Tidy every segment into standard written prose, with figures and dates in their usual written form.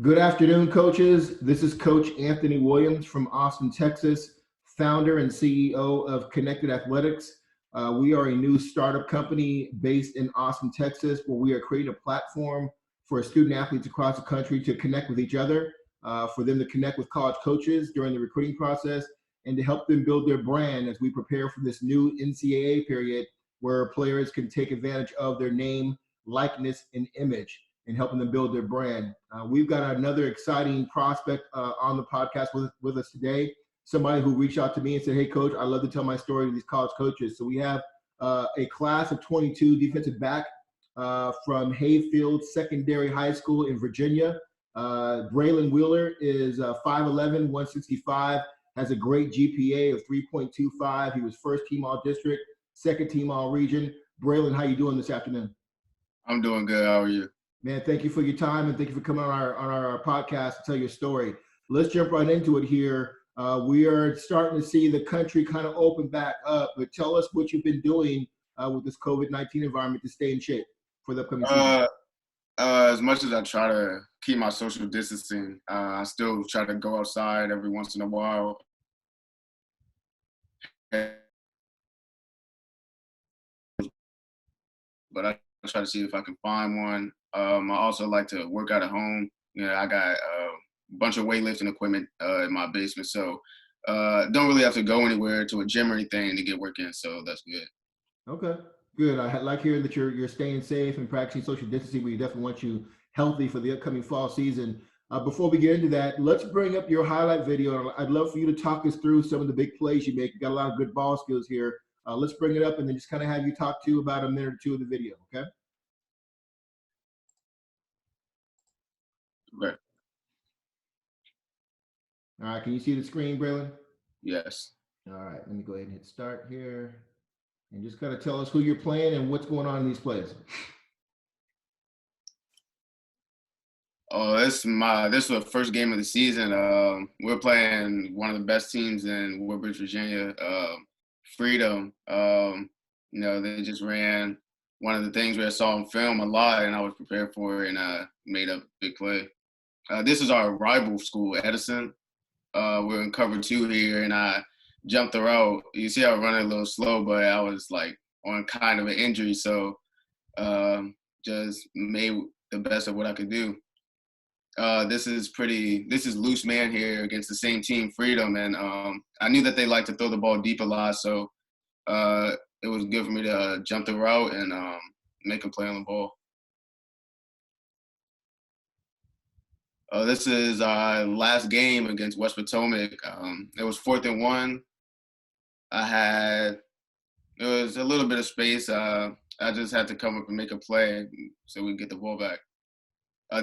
Good afternoon, coaches. This is Coach Anthony Williams from Austin, Texas, founder and CEO of Connected Athletics. We are a new startup company based in Austin, Texas, where we are creating a platform for student athletes across the country to connect with each other, for them to connect with college coaches during the recruiting process, and to help them build their brand as we prepare for this new NCAA period where players can take advantage of their name, likeness, and image and helping them build their brand. We've got another exciting prospect on the podcast with us today. Somebody who reached out to me and said, "Hey, coach, I love to tell my story to these college coaches." So we have a class of 22 defensive back from Hayfield Secondary High School in Virginia. Braylon Wheeler is 5'11", 165, has a great GPA of 3.25. He was first team all district, second team all region. Braylon, how you doing this afternoon? I'm doing good. How are you? Man, thank you for your time and thank you for coming on our podcast to tell your story. Let's jump right into it here. We are starting to see the country kind of open back up, but tell us what you've been doing with this COVID-19 environment to stay in shape for the upcoming season. As much as I try to keep my social distancing, I still try to go outside every once in a while. But I try to see if I can find one. I also like to work out at home. I got a bunch of weightlifting equipment in my basement, so don't really have to go anywhere to a gym or anything to get work in. So that's good. Okay, good. I like hearing that you're staying safe and practicing social distancing. We definitely want you healthy for the upcoming fall season. Before we get into that, let's bring up your highlight video. I'd love for you to talk us through some of the big plays you make. You got a lot of good ball skills here. Let's bring it up and then just kind of have you talk to about a minute or two of the video. Okay. Right. All right. Can you see the screen, Braylon? Yes. All right. Let me go ahead and hit start here, and just kind of tell us who you're playing and what's going on in these plays. Oh, this was the first game of the season. We're playing one of the best teams in Woodbridge, Virginia, Freedom. They just ran one of the things where I saw on film a lot, and I was prepared for it, and I made a big play. This is our rival school, Edison. We're in cover 2 here, and I jumped the route. You see, I was running a little slow, but I was like on kind of an injury, so just made the best of what I could do. This is loose man here against the same team, Freedom, and I knew that they like to throw the ball deep a lot, so it was good for me to jump the route and make a play on the ball. This is our last game against West Potomac. It was 4th and 1. It was a little bit of space. I just had to come up and make a play so we get the ball back.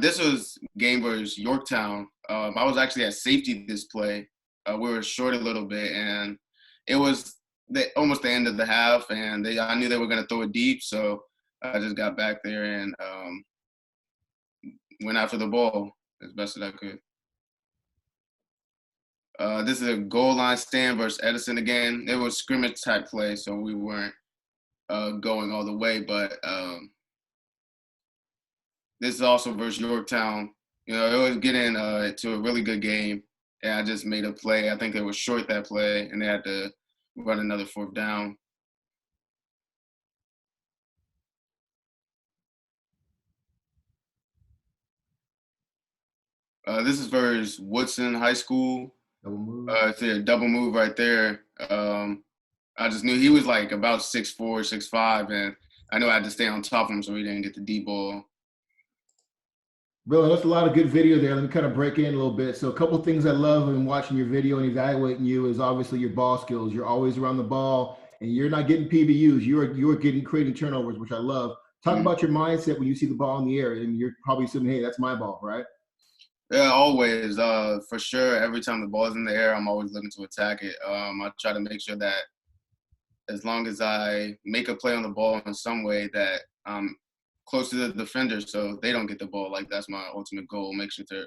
This was game versus Yorktown. I was actually at safety this play. We were short a little bit, and it was almost the end of the half, and I knew they were going to throw it deep, so I just got back there and went after the ball as best as I could. This is a goal line stand versus Edison again. It was scrimmage type play, so we weren't going all the way, but this is also versus Yorktown. It was getting to a really good game, and I just made a play. I think they were short that play, and they had to run another 4th down. This is versus Woodson High School. Double move. It's a double move right there. I just knew he was like about 6'4", 6'5", and I knew I had to stay on top of him so he didn't get the deep ball. Bill, that's a lot of good video there. Let me kind of break in a little bit. So a couple of things I love in watching your video and evaluating you is obviously your ball skills. You're always around the ball and you're not getting PBUs. You're creating turnovers, which I love. Talk about your mindset when you see the ball in the air and you're probably assuming, hey, that's my ball, right? Yeah, always. For sure, every time the ball's in the air, I'm always looking to attack it. I try to make sure that as long as I make a play on the ball in some way that I'm close to the defender so they don't get the ball. Like, that's my ultimate goal, making sure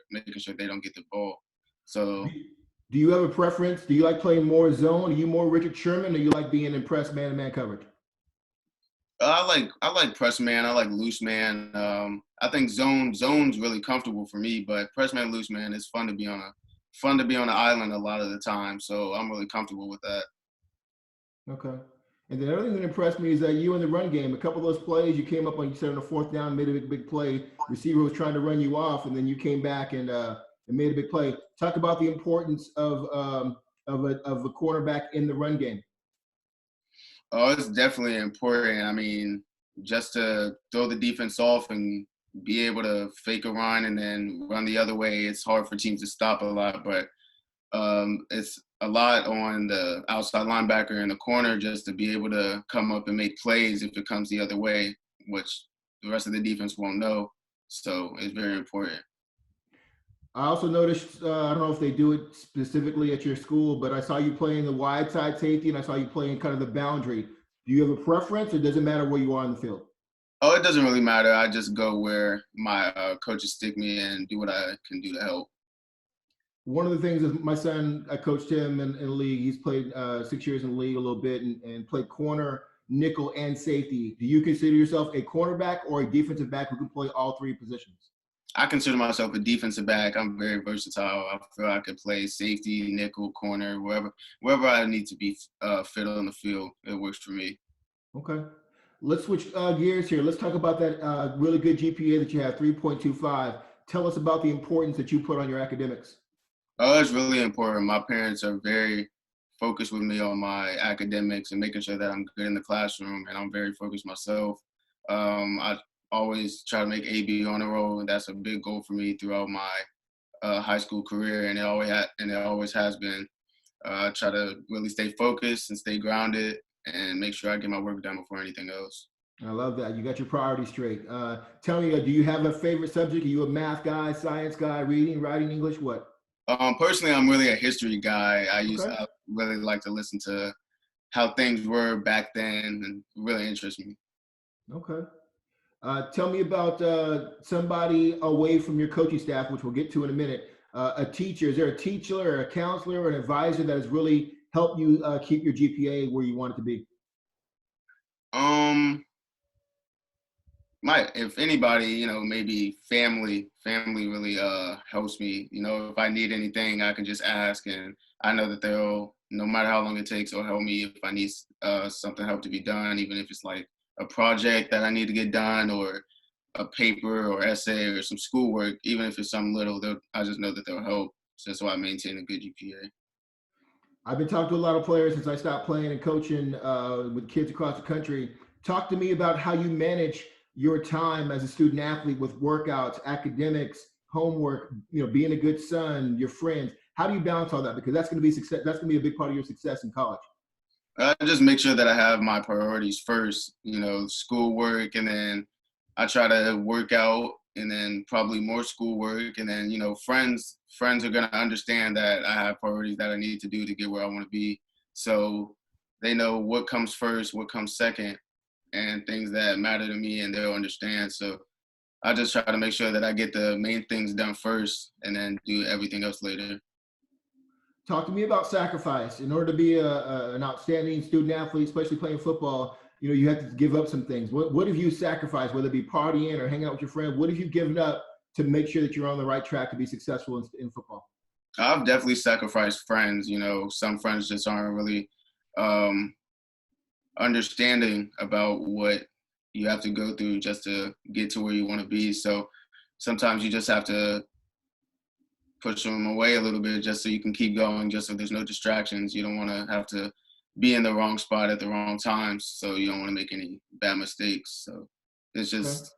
they don't get the ball. So do you have a preference? Do you like playing more zone? Are you more Richard Sherman or you like being in press man-to-man coverage? I like press man. I like loose man. I think zone's really comfortable for me, but press man, loose man is fun to be on the island a lot of the time. So I'm really comfortable with that. Okay. And the other thing that impressed me is that you in the run game, a couple of those plays, you came up on, you said on the fourth down, made a big play. Receiver was trying to run you off, and then you came back and made a big play. Talk about the importance of a cornerback in the run game. Oh, it's definitely important. I mean, just to throw the defense off and be able to fake a run and then run the other way, it's hard for teams to stop a lot. But it's a lot on the outside linebacker in the corner just to be able to come up and make plays if it comes the other way, which the rest of the defense won't know. So it's very important. I also noticed, I don't know if they do it specifically at your school, but I saw you playing the wide side safety and I saw you playing kind of the boundary. Do you have a preference or does it matter where you are on the field? Oh, it doesn't really matter. I just go where my coaches stick me and do what I can do to help. One of the things is my son, I coached him in the league. He's played 6 years in the league a little bit and played corner, nickel, and safety. Do you consider yourself a cornerback or a defensive back who can play all three positions? I consider myself a defensive back. I'm very versatile. I feel I could play safety, nickel, corner, wherever I need to be fit on the field. It works for me. Okay. Let's switch gears here. Let's talk about that really good GPA that you have, 3.25. Tell us about the importance that you put on your academics. Oh, it's really important. My parents are very focused with me on my academics and making sure that I'm good in the classroom, and I'm very focused myself. I always try to make AB on the roll, and that's a big goal for me throughout my high school career, and it always has been. I try to really stay focused and stay grounded, and make sure I get my work done before anything else. I love that. You got your priorities straight. Tell me, do you have a favorite subject? Are you a math guy, science guy, reading, writing, English? What? Personally, I'm really a history guy. Okay. I really like to listen to how things were back then, and really interests me. Okay. Tell me about somebody away from your coaching staff, which we'll get to in a minute. A teacher. Is there a teacher or a counselor or an advisor that has really helped you keep your GPA where you want it to be? Um, if anybody, maybe family really helps me. If I need anything, I can just ask, and I know that they'll, no matter how long it takes, they'll help me if I need something help to be done, even if it's like a project that I need to get done or a paper or essay or some schoolwork, even if it's something little, I just know that they'll help just so I maintain a good GPA. I've been talking to a lot of players since I stopped playing and coaching with kids across the country. Talk to me about how you manage your time as a student athlete with workouts, academics, homework, being a good son, your friends. How do you balance all that? Because that's going to be success. That's going to be a big part of your success in college. I just make sure that I have my priorities first, schoolwork, and then I try to work out, and then probably more schoolwork, and then friends are gonna understand that I have priorities that I need to do to get where I want to be, so they know what comes first, what comes second, and things that matter to me, and they'll understand. So I just try to make sure that I get the main things done first, and then do everything else later. Talk to me about sacrifice. In order to be an outstanding student athlete, especially playing football, you have to give up some things. What have you sacrificed, whether it be partying or hanging out with your friends? What have you given up to make sure that you're on the right track to be successful in football? I've definitely sacrificed friends. Some friends just aren't really um, understanding about what you have to go through just to get to where you want to be. So sometimes you just have to push them away a little bit just so you can keep going, just so there's no distractions. You don't want to have to be in the wrong spot at the wrong times, so you don't want to make any bad mistakes. So it's Okay. just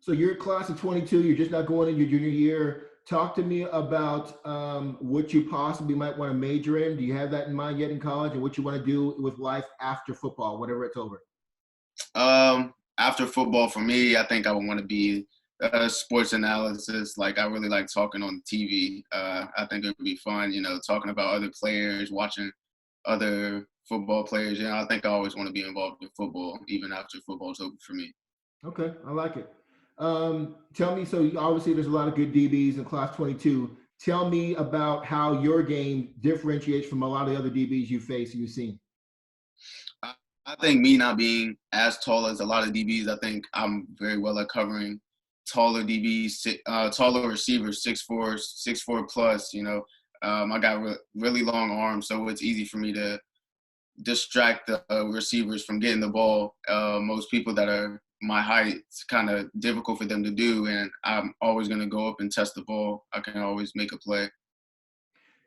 So you're a class of 22. You're just not going in your junior year. Talk to me about what you possibly might want to major in. Do you have that in mind yet in college, and what you want to do with life after football, whatever it's over? after football for me, I think I would want to be sports analysis. Like I really like talking on TV. I think it would be fun, talking about other players, watching other football players. I think I always want to be involved in football, even after football's over for me. Okay, I like it. Tell me, so obviously there's a lot of good DBs in class 22. Tell me about how your game differentiates from a lot of the other DBs you face and you've seen. I, I I think me not being as tall as a lot of DBs, I think I'm very well at covering taller DBs, taller receivers, 6'4", 6'4" plus. I got really long arms, so it's easy for me to distract the receivers from getting the ball. Most people that are my height, it's kind of difficult for them to do, and I'm always going to go up and test the ball. I can always make a play.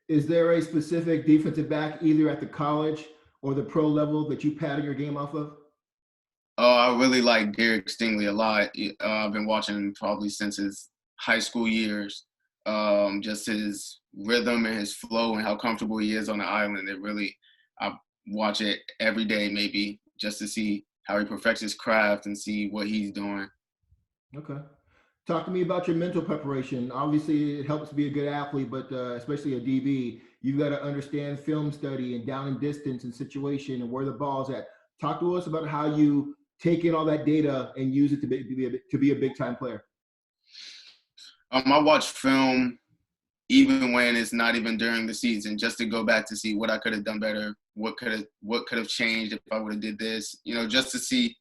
Is there a specific defensive back either at the college or the pro level that you pattern your game off of? Oh, I really like Derek Stingley a lot. I've been watching him probably since his high school years. Just his rhythm and his flow and how comfortable he is on the island. I watch it every day maybe just to see how he perfects his craft and see what he's doing. Okay. Talk to me about your mental preparation. Obviously, it helps to be a good athlete, but especially a DB, you've got to understand film study and down and distance and situation and where the ball's at. Talk to us about how you take in all that data and use it to be a big time player. I watch film even when it's not even during the season, just to go back to see what I could have done better, what could have changed if I would have did this, just to see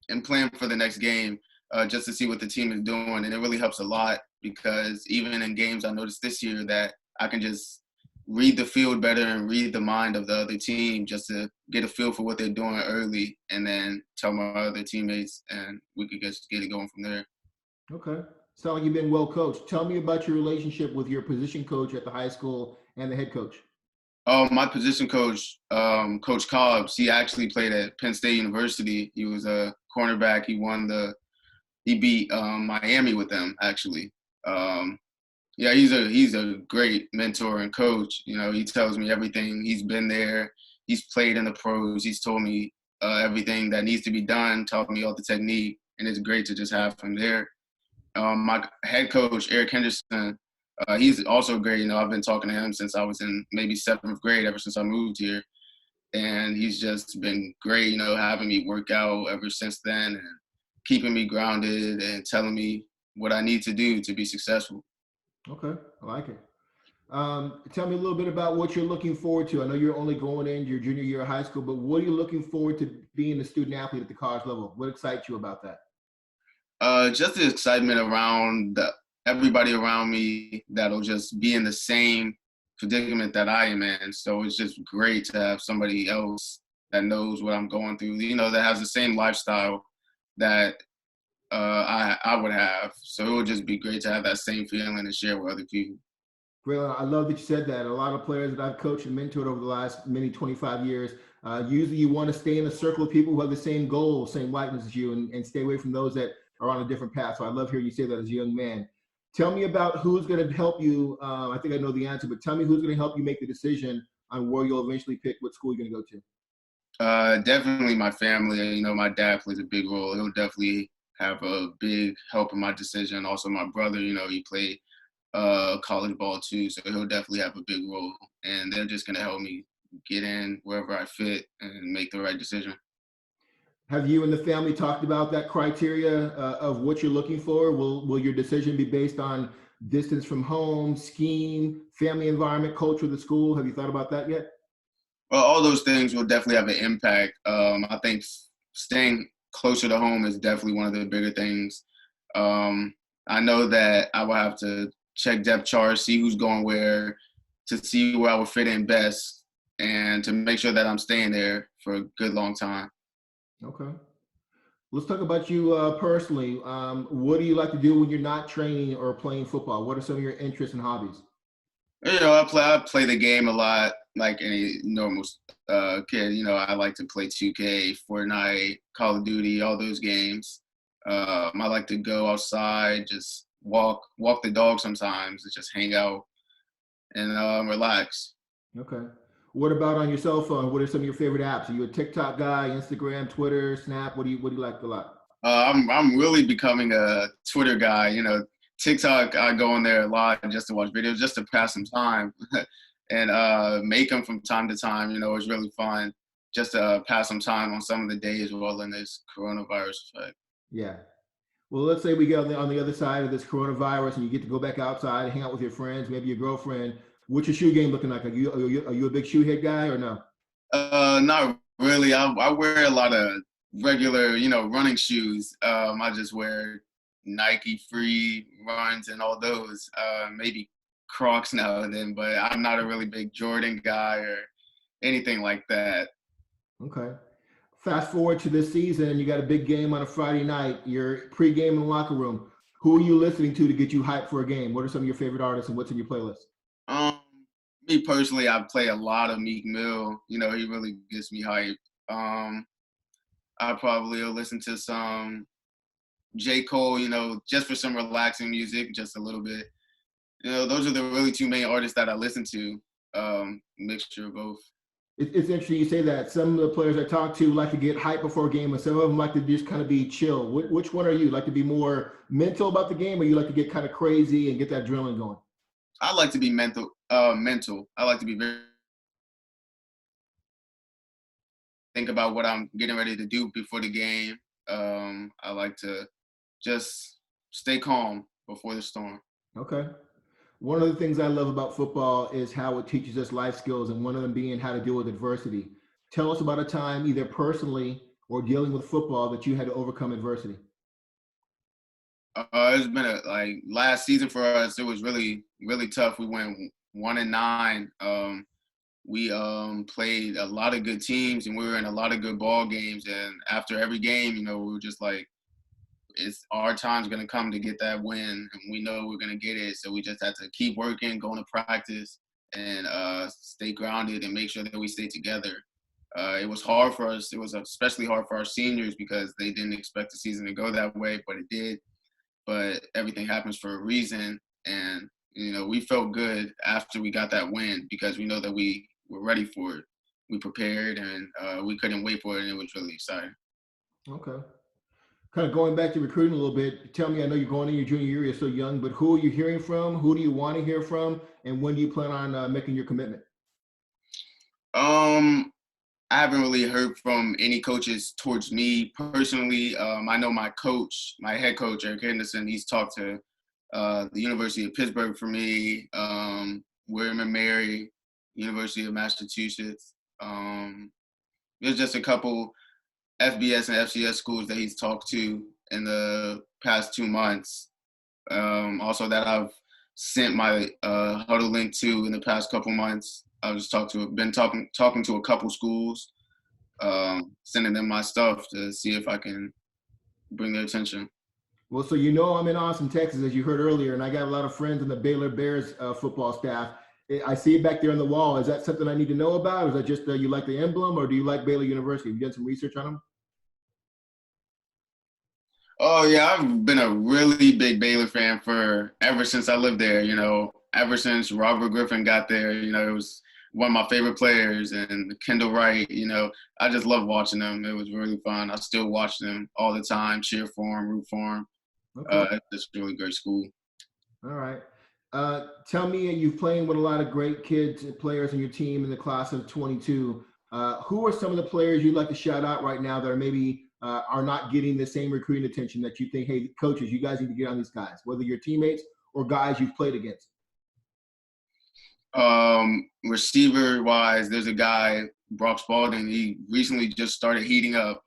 and plan for the next game, just to see what the team is doing. And it really helps a lot because even in games, I noticed this year that I can just read the field better and read the mind of the other team just to get a feel for what they're doing early and then tell my other teammates, and we could just get it going from there. Okay. Sound like you've been well coached. Tell me about your relationship with your position coach at the high school and the head coach. Oh, my position coach, Coach Cobbs, he actually played at Penn State University. He was a cornerback. He beat Miami with them, actually. Yeah, he's a great mentor and coach. He tells me everything. He's been there. He's played in the pros. He's told me everything that needs to be done, taught me all the technique, and it's great to just have him there. My head coach, Eric Henderson, he's also great. I've been talking to him since I was in maybe 7th grade, ever since I moved here. And he's just been great, having me work out ever since then and keeping me grounded and telling me what I need to do to be successful. Okay, I like it. Tell me a little bit about what you're looking forward to. I know you're only going in your junior year of high school, but what are you looking forward to being a student athlete at the college level? What excites you about that? Just the excitement around everybody around me that'll just be in the same predicament that I am in. So it's just great to have somebody else that knows what I'm going through, that has the same lifestyle that I would have. So it would just be great to have that same feeling and share with other people. Braylon, I love that you said that. A lot of players that I've coached and mentored over the last many 25 years, usually you want to stay in a circle of people who have the same goals, same likeness as you, and stay away from those that are on a different path. So I love hearing you say that as a young man. Tell me about who's going to help you. I think I know the answer, but tell me who's going to help you make the decision on where you'll eventually pick what school you're going to go to. Definitely my family. My dad plays a big role. He'll definitely have a big help in my decision. Also, my brother, he played college ball too, so he'll definitely have a big role. And they're just going to help me get in wherever I fit and make the right decision. Have you and the family talked about that criteria of what you're looking for? Will your decision be based on distance from home, scheme, family environment, culture of the school? Have you thought about that yet? Well, all those things will definitely have an impact. I think staying closer to home is definitely one of the bigger things. I know that I will have to check depth charts, see who's going where, to see where I will fit in best, and to make sure that I'm staying there for a good long time. Okay. Let's talk about you personally. What do you like to do when you're not training or playing football? What are some of your interests and hobbies? I play the game a lot, like any normal kid. I like to play 2K, Fortnite, Call of Duty, all those games. I like to go outside, just walk the dog sometimes, and just hang out and relax. Okay. What about on your cell phone? What are some of your favorite apps? Are you a TikTok guy, Instagram, Twitter, Snap? What do you like a lot? I'm really becoming a Twitter guy. TikTok, I go on there a lot just to watch videos, just to pass some time, and make them from time to time. It's really fun just to pass some time on some of the days while in this coronavirus effect. Yeah. Well, let's say we get on the other side of this coronavirus and you get to go back outside, hang out with your friends, maybe your girlfriend. What's your shoe game looking like? Are you a big shoe head guy or no? Not really. I wear a lot of regular, running shoes. I just wear Nike Free runs and all those. Maybe Crocs now and then, but I'm not a really big Jordan guy or anything like that. Okay. Fast forward to this season, you got a big game on a Friday night. You're pre-game in the locker room. Who are you listening to get you hyped for a game? What are some of your favorite artists and what's in your playlist? Um, Me personally, I play a lot of Meek Mill. He really gets me hyped. I probably will listen to some J. Cole, just for some relaxing music, just a little bit. Those are the really two main artists that I listen to. Mixture of both. It's interesting you say that. Some of the players I talk to like to get hyped before a game, and some of them like to just kind of be chill. Which one are you? Like to be more mental about the game, or you like to get kind of crazy and get that adrenaline going? I like to be mental. Mental. I like to be very think about what I'm getting ready to do before the game. I like to just stay calm before the storm. Okay. One of the things I love about football is how it teaches us life skills, and one of them being how to deal with adversity. Tell us about a time, either personally or dealing with football, that you had to overcome adversity. It's been like last season for us. It was really really tough. We went 1-9. We played a lot of good teams, and we were in a lot of good ball games. And after every game, we were just like, it's our time's gonna come to get that win, and we know we're gonna get it. So we just had to keep working, going to practice, and stay grounded and make sure that we stay together. It was hard for us. It was especially hard for our seniors because they didn't expect the season to go that way, but it did. But everything happens for a reason, and we felt good after we got that win because we know that we were ready for it. We prepared, and we couldn't wait for it, and it was really exciting. Okay. Kind of going back to recruiting a little bit, tell me, I know you're going in your junior year, you're still young, but who are you hearing from? Who do you want to hear from? And when do you plan on making your commitment? Um, I haven't really heard from any coaches towards me personally. I know my coach, my head coach, Eric Henderson, he's talked to the University of Pittsburgh for me, William and Mary, University of Massachusetts. There's just a couple FBS and FCS schools that he's talked to in the past 2 months. Also, that I've sent my huddle link to in the past couple months. I've just been talking to a couple schools, sending them my stuff to see if I can bring their attention. Well, so I'm in Austin, Texas, as you heard earlier, and I got a lot of friends in the Baylor Bears football staff. I see it back there on the wall. Is that something I need to know about? Or is that just you like the emblem, or do you like Baylor University? Have you done some research on them? Oh yeah, I've been a really big Baylor fan for ever since I lived there. Ever since Robert Griffin got there, it was one of my favorite players, and Kendall Wright. I just love watching them. It was really fun. I still watch them all the time, cheer for them, root for them. Okay. It's a really great school. All right. Tell me, you've playing with a lot of great kids, players in your team in the class of 22. Who are some of the players you'd like to shout out right now that are maybe are not getting the same recruiting attention that you think, hey, coaches, you guys need to get on these guys, whether you're teammates or guys you've played against? Receiver wise, there's a guy, Brock Spalding. He recently just started heating up.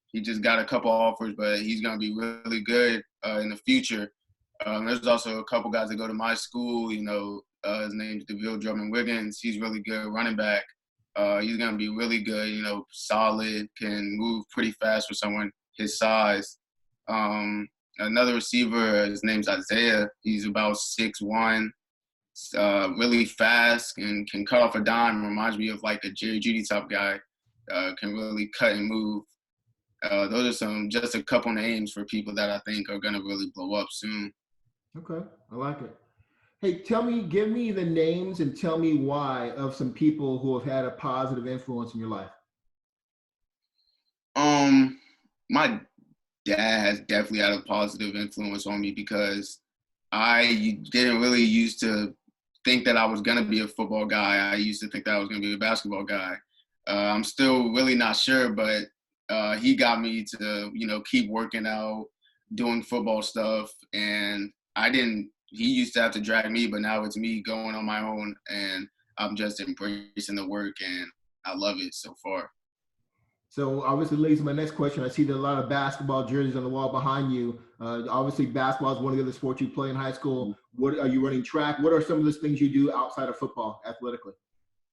He just got a couple offers, but he's going to be really good in the future. There's also a couple guys that go to my school. His name's DeVille Drummond Wiggins. He's really good running back. He's going to be really good, solid, can move pretty fast for someone his size. Another receiver, his name's Isaiah. He's about 6'1", really fast and can cut off a dime. Reminds me of like a Jerry Judy type guy. Can really cut and move. Those are just a couple names for people that I think are going to really blow up soon. Okay, I like it. Hey, give me the names and tell me why of some people who have had a positive influence in your life. My dad has definitely had a positive influence on me because I didn't really used to think that I was going to be a football guy. I used to think that I was going to be a basketball guy. I'm still really not sure, but he got me to, keep working out, doing football stuff. And he used to have to drag me, but now it's me going on my own, and I'm just embracing the work, and I love it so far. So obviously leads to my next question. I see that a lot of basketball jerseys on the wall behind you. Obviously basketball is one of the other sports you play in high school. What are you running track? What are some of those things you do outside of football athletically?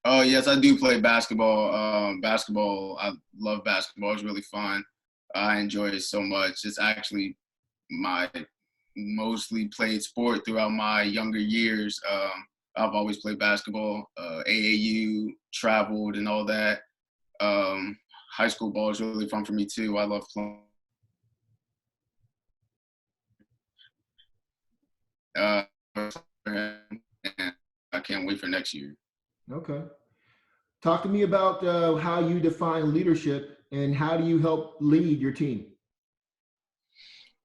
Oh yes, I do play basketball. Basketball, I love basketball. It's really fun. I enjoy it so much. It's actually my mostly played sport throughout my younger years. I've always played basketball, AAU, traveled, and all that. Um, High school ball is really fun for me too. I love playing. Uh, and I can't wait for next year. Okay. Talk to me about how you define leadership and how do you help lead your team?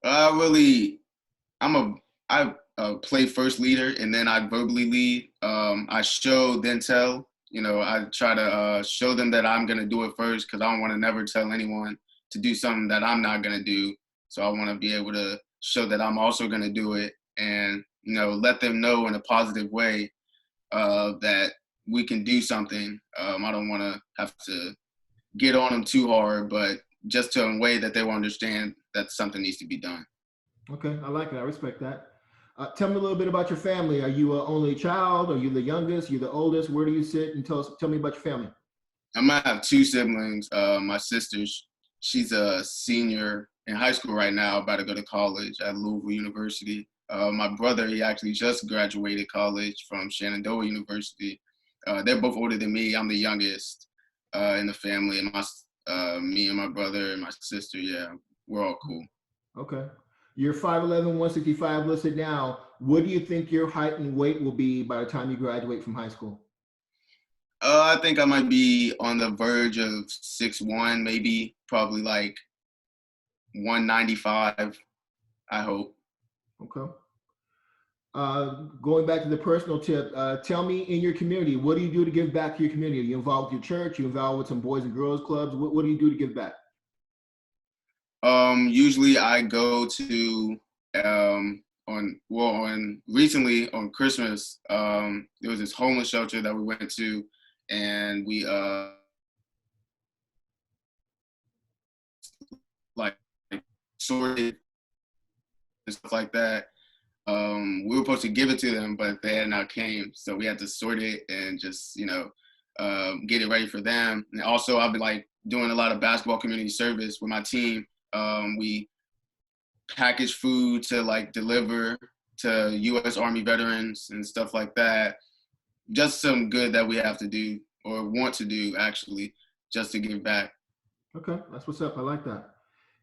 Really, I play first leader and then I verbally lead. I show then tell. You know, I try to show them that I'm gonna do it first because I don't want to never tell anyone to do something that I'm not gonna do. So I want to be able to show that I'm also gonna do it, and let them know in a positive way that we can do something. I don't want to have to get on them too hard, but just to a way that they will understand that something needs to be done. Okay, I like it. I respect that. Tell me a little bit about your family. Are you an only child? Are you the youngest? Are you the oldest? Where do you sit? And tell me about your family. I might have two siblings. My sister, she's a senior in high school right now, about to go to college at Louisville University. My brother, he actually just graduated college from Shenandoah University. They're both older than me. I'm the youngest in the family, and me and my brother and my sister, yeah, we're all cool. Okay. You're 5'11", 165 listed now. What do you think your height and weight will be by the time you graduate from high school? I think I might be on the verge of 6'1", maybe probably like 195. I hope. Okay. Going back to the personal tip, tell me in your community, what do you do to give back to your community? Are you involved with your church? You involved with some boys and girls clubs? What do you do to give back? Usually I go to on recently on Christmas, there was this homeless shelter that we went to, and we like sorted and stuff like that. We were supposed to give it to them, but they had not came, so we had to sort it and just get it ready for them. And also, I've been like doing a lot of basketball community service with my team. We package food to like deliver to U.S. Army veterans and stuff like that. Just some good that we have to do or want to do actually, just to give back. Okay, that's what's up. I like that.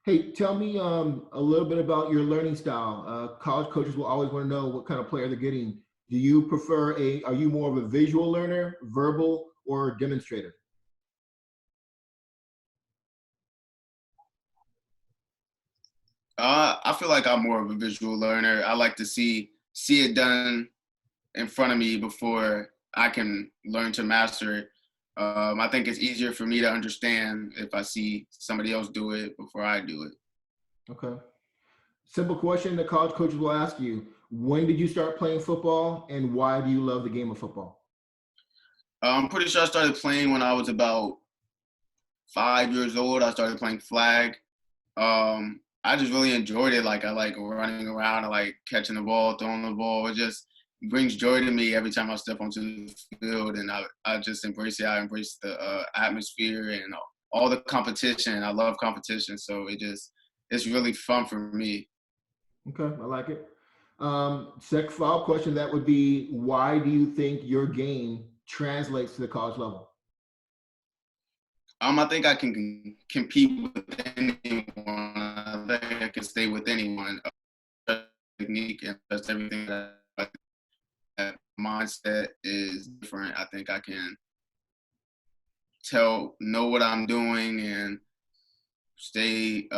Hey, tell me a little bit about your learning style. College coaches will always want to know what kind of player they're getting. Do you prefer are you more of a visual learner, verbal, or demonstrator? I feel like I'm more of a visual learner. I like to see it done in front of me before I can learn to master it. I think it's easier for me to understand if I see somebody else do it before I do it. Okay. Simple question that college coaches will ask you. When did you start playing football and why do you love the game of football? I'm pretty sure I started playing when I was about 5 years old. I started playing flag. I just really enjoyed it. Like I like running around and like catching the ball, throwing the ball. It just brings joy to me every time I step onto the field, and I just embrace it. I embrace the atmosphere and all the competition. I love competition, so it's really fun for me. Okay, I like it. Second follow-up question that would be why do you think your game translates to the college level? I think I can compete with anyone. I think I can stay with anyone. Technique and just everything that mindset is different. I think I can know what I'm doing and stay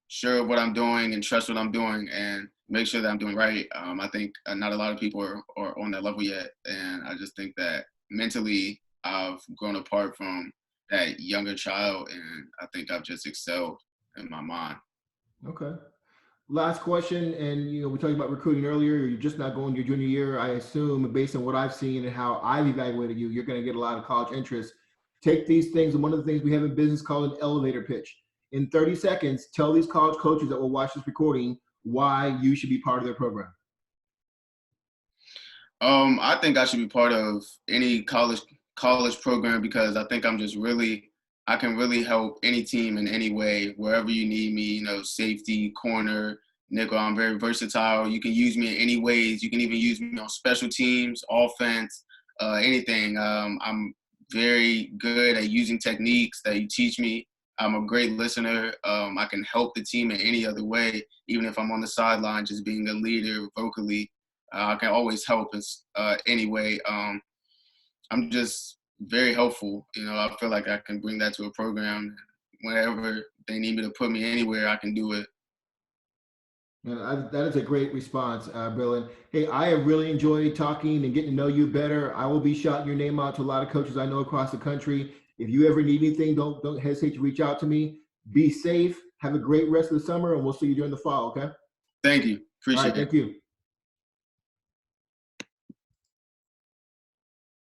sure of what I'm doing and trust what I'm doing and make sure that I'm doing right. I think not a lot of people are on that level yet. And I just think that mentally I've grown apart from that younger child, and I think I've just excelled in my mind. Okay. Last question, and we talked about recruiting earlier. You're just not going your junior year. I assume, based on what I've seen and how I've evaluated you, you're going to get a lot of college interest. take these things, and one of the things we have in business called an elevator pitch. In 30 seconds, tell these college coaches that will watch this recording why you should be part of their program. I think I should be part of any college program because I think I can really help any team in any way, wherever you need me, you know, safety, corner, nickel. I'm very versatile. You can use me in any ways. You can even use me on special teams, offense, anything. I'm very good at using techniques that you teach me. I'm a great listener. I can help the team in any other way, even if I'm on the sideline, just being a leader vocally. I can always help in any way. I'm just very helpful. You know, I feel like I can bring that to a program. Whenever they need me to put me anywhere, I can do it. That is a great response, Braylon. Hey, I have really enjoyed talking and getting to know you better. I will be shouting your name out to a lot of coaches I know across the country. If you ever need anything, don't hesitate to reach out to me. Be safe. Have a great rest of the summer, and we'll see you during the fall. Okay. Thank you. All right. Appreciate it. Thank you.